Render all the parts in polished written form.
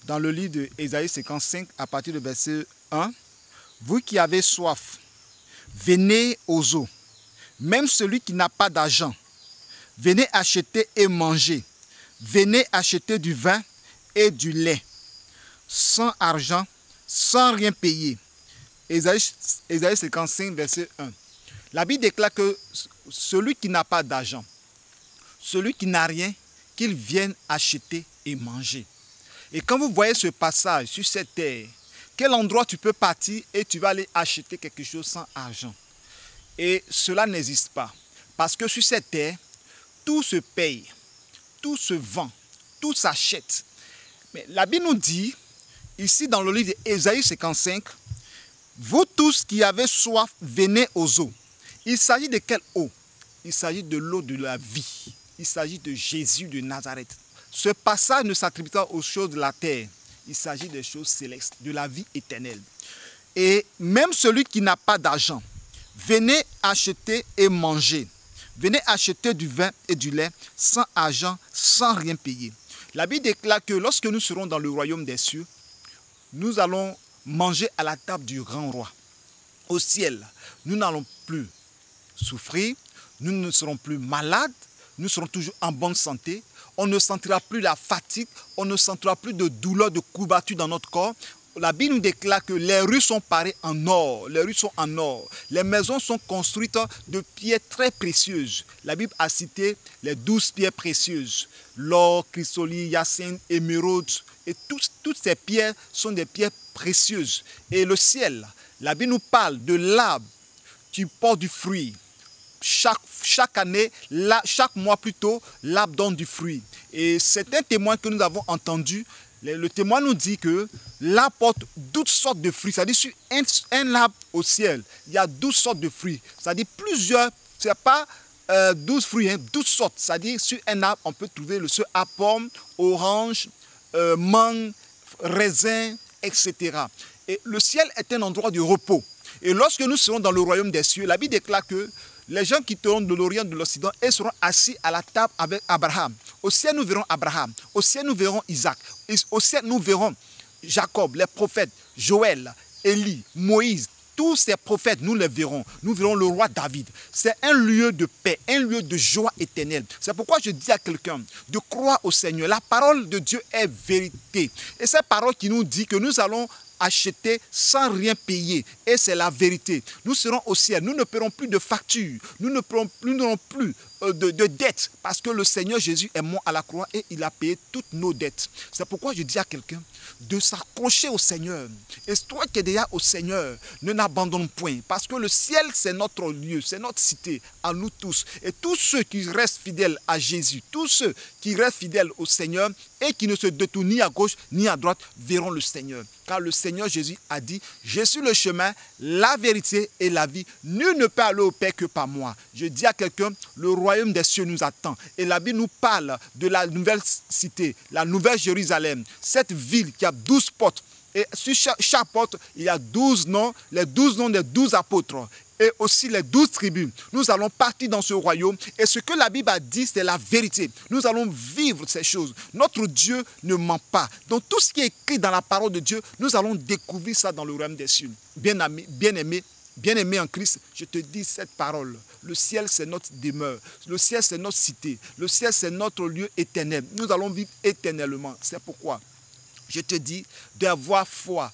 dans le livre d'Ésaïe 55, à partir du verset 1. Vous qui avez soif, venez aux eaux. Même celui qui n'a pas d'argent, venez acheter et manger. Venez acheter du vin et du lait, sans argent, sans rien payer. Ésaïe 55, verset 1. La Bible déclare que celui qui n'a pas d'argent, celui qui n'a rien, qu'il vienne acheter et manger. Et quand vous voyez ce passage sur cette terre, quel endroit tu peux partir et tu vas aller acheter quelque chose sans argent? Et cela n'existe pas. Parce que sur cette terre, tout se paye, tout se vend, tout s'achète. Mais la Bible nous dit, ici dans le livre d'Ésaïe 55, vous tous qui avez soif, venez aux eaux. Il s'agit de quelle eau? Il s'agit de l'eau de la vie. Il s'agit de Jésus de Nazareth. Ce passage ne s'attribue pas aux choses de la terre. Il s'agit des choses célestes, de la vie éternelle. Et même celui qui n'a pas d'argent, venez acheter et manger. Venez acheter du vin et du lait sans argent, sans rien payer. La Bible déclare que lorsque nous serons dans le royaume des cieux, nous allons manger à la table du grand roi. Au ciel, nous n'allons plus souffrir, nous ne serons plus malades, nous serons toujours en bonne santé, on ne sentira plus la fatigue, on ne sentira plus de douleur, de courbature dans notre corps. La Bible nous déclare que les rues sont parées en or, les rues sont en or, les maisons sont construites de pierres très précieuses. La Bible a cité les 12 pierres précieuses, l'or, chrysolis, hyacinthe, émeraude, et toutes ces pierres sont des pierres précieuses. Et le ciel, la Bible nous parle de l'arbre qui porte du fruit. Chaque année, chaque mois plutôt, l'arbre donne du fruit. Et c'est un témoin que nous avons entendu. Le témoin nous dit que l'arbre porte toutes sortes de fruits. C'est-à-dire sur un arbre au ciel, il y a 12 sortes de fruits. C'est-à-dire plusieurs, ce n'est pas 12 fruits, 12 sortes. C'est-à-dire sur un arbre, on peut trouver le seul à pomme, orange, mangue, raisin, etc. Et le ciel est un endroit de repos. Et lorsque nous serons dans le royaume des cieux, la Bible déclare que les gens quitteront de l'Orient, de l'Occident et seront assis à la table avec Abraham. Au ciel, nous verrons Abraham. Au ciel, nous verrons Isaac. Au ciel, nous verrons Jacob, les prophètes, Joël, Élie, Moïse. Tous ces prophètes, nous les verrons. Nous verrons le roi David. C'est un lieu de paix, un lieu de joie éternelle. C'est pourquoi je dis à quelqu'un de croire au Seigneur. La parole de Dieu est vérité. Et cette parole qui nous dit que nous allons acheter sans rien payer. Et c'est la vérité. Nous serons au ciel. Nous ne paierons plus de factures. Nous n'aurons plus de dettes. Parce que le Seigneur Jésus est mort à la croix et il a payé toutes nos dettes. C'est pourquoi je dis à quelqu'un de s'accrocher au Seigneur. Et toi qui es déjà au Seigneur, ne n'abandonne point. Parce que le ciel, c'est notre lieu, c'est notre cité, à nous tous. Et tous ceux qui restent fidèles à Jésus, tous ceux qui restent fidèles au Seigneur et qui ne se détournent ni à gauche ni à droite, verront le Seigneur. Car le Seigneur Jésus a dit, je suis le chemin, la vérité et la vie. Nul ne peut aller au Père que par moi. Je dis à quelqu'un, le royaume des cieux nous attend. Et la Bible nous parle de la nouvelle cité, la nouvelle Jérusalem, cette ville qui a 12 portes. Et sur chaque porte, il y a 12 noms, les 12 noms des 12 apôtres. Et aussi les 12 tribus. Nous allons partir dans ce royaume. Et ce que la Bible a dit, c'est la vérité. Nous allons vivre ces choses. Notre Dieu ne ment pas. Donc tout ce qui est écrit dans la parole de Dieu, nous allons découvrir ça dans le royaume des cieux. Bien-aimé en Christ, je te dis cette parole. Le ciel, c'est notre demeure. Le ciel, c'est notre cité. Le ciel, c'est notre lieu éternel. Nous allons vivre éternellement. C'est pourquoi je te dis d'avoir foi,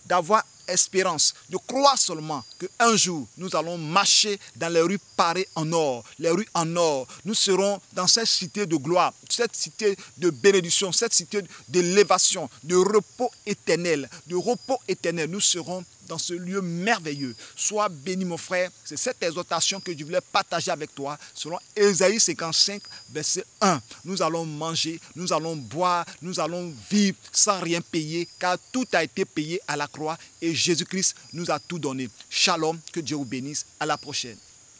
d'avoir espérance, de croire seulement qu'un jour, nous allons marcher dans les rues parées en or, les rues en or. Nous serons dans cette cité de gloire, cette cité de bénédiction, cette cité d'élévation, de repos éternel, Nous serons dans ce lieu merveilleux. Sois béni mon frère. C'est cette exhortation que je voulais partager avec toi selon Ésaïe 55, verset 1. Nous allons manger, nous allons boire, nous allons vivre sans rien payer car tout a été payé à la croix et Jésus-Christ nous a tout donné. Shalom, que Dieu vous bénisse. À la prochaine.